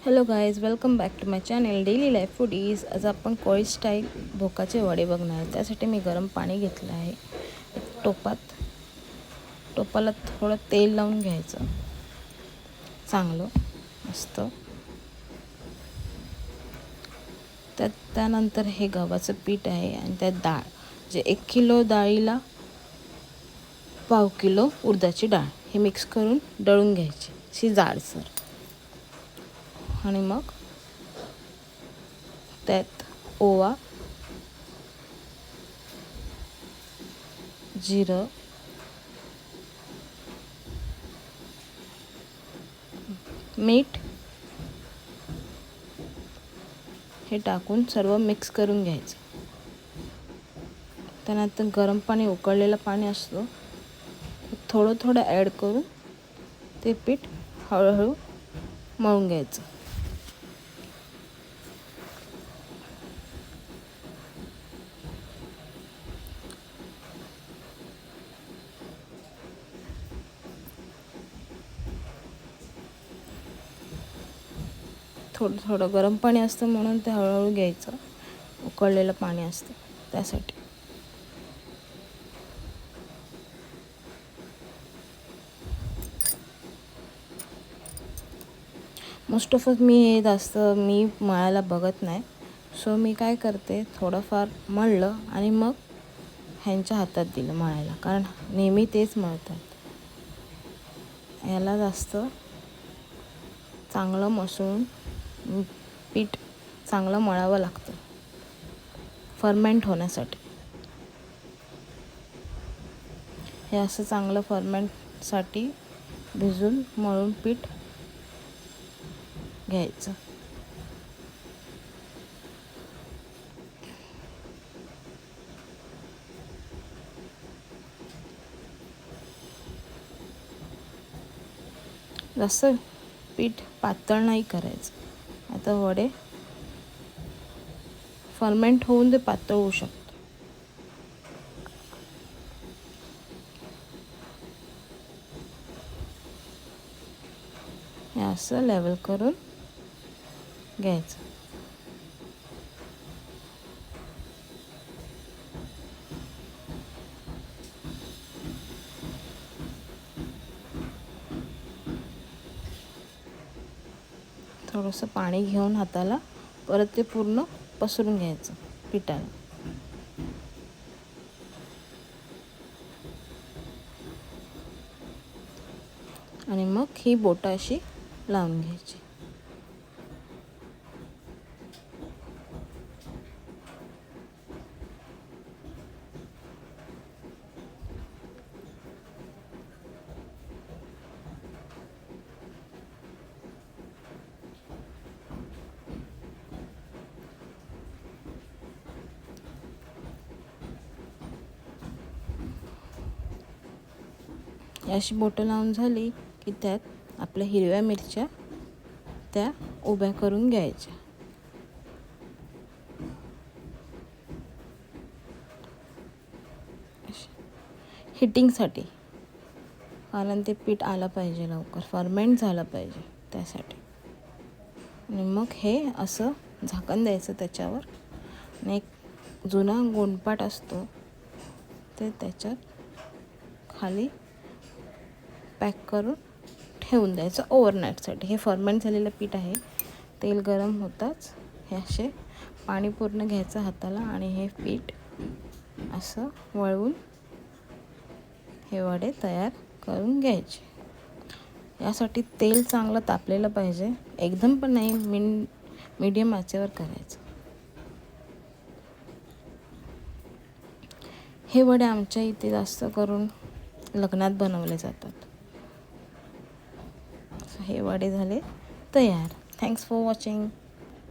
Hello guys, welcome back to my channel daily life foodies. आज आपण कोळी style भोकाचे वडे बघणार आहे. त्यासाठी मी गरम पाणी घेतलं आहे. एक टोपाला थोडं तेल लावून घ्यायचं चांगलं मस्त. त्यानंतर हे गव्हाचं पीठ आहे आणि त्यात डाळ, जे 1 किलो डाळीला 1/2 किलो उडदाची डाळ हे मिक्स करून दळून घ्यायची अशी जाडसर. आणि मग त्यात ओवा, जिरं, मीठ हे टाकून सर्व मिक्स करून घ्यायचं. त्यानंतर गरम पाणी, उकळलेलं पाणी असतं, थोडं थोडं ॲड करून ते पीठ हळूहळू मळून घ्यायचं. थोडं थोडं गरम पाणी असतं म्हणून ते हळूहळू घ्यायचं. उकळलेलं पाणी असतं त्यासाठी. मोस्ट ऑफ मी मळायला बघत नाही. सो मी काय करते, थोडंफार मळलं आणि मग ह्यांच्या हातात दिलं मळायला, कारण नेहमी तेच मळतात. याला जास्त चांगलं मसळून पीठ चांगलं मळावं लागतं फर्मेंट होण्यासाठी. हे असं चांगलं फर्मेंटसाठी भिजून मळून पीठ घ्यायचं. जास्त पीठ पातळ नाही करायचं. आता वडे फर्मेंट होऊन ते पातळ होऊ शकतं. हे असं लेवल करून घ्यायचं. थोडंसं पाणी घेऊन हाताला परत ते पूर्ण पसरून घ्यायचं पिठाला. आणि मग ही बोटं अशी लावून घ्यायची. अशी बोटं लावून झाली की त्यात आपल्या हिरव्या मिरच्या त्या उभ्या करून घ्यायच्या. हिटिंगसाठी, कारण ते पीठ आलं पाहिजे, लवकर फर्मेंट झालं पाहिजे त्यासाठी. आणि मग हे असं झाकण द्यायचं त्याच्यावर. आणि एक जुना गोंडपाट असतो ते त्याच्यात खाली पॅक करून ठेवून द्यायचं ओव्हरनाईटसाठी. हे फर्मेंट झालेलं पीठ आहे. तेल गरम होताच हे असे पाणी पूर्ण घ्यायचं हाताला आणि हे पीठ असं वळवून हे वडे तयार करून घ्यायचे. यासाठी तेल चांगलं तापलेलं पाहिजे, एकदम पण नाही, मीडियम आचेवर करायचं. हे वडे आमच्या इथे जास्त करून लग्नात बनवले जातात. हे वडे झाले तयार. Thanks for watching.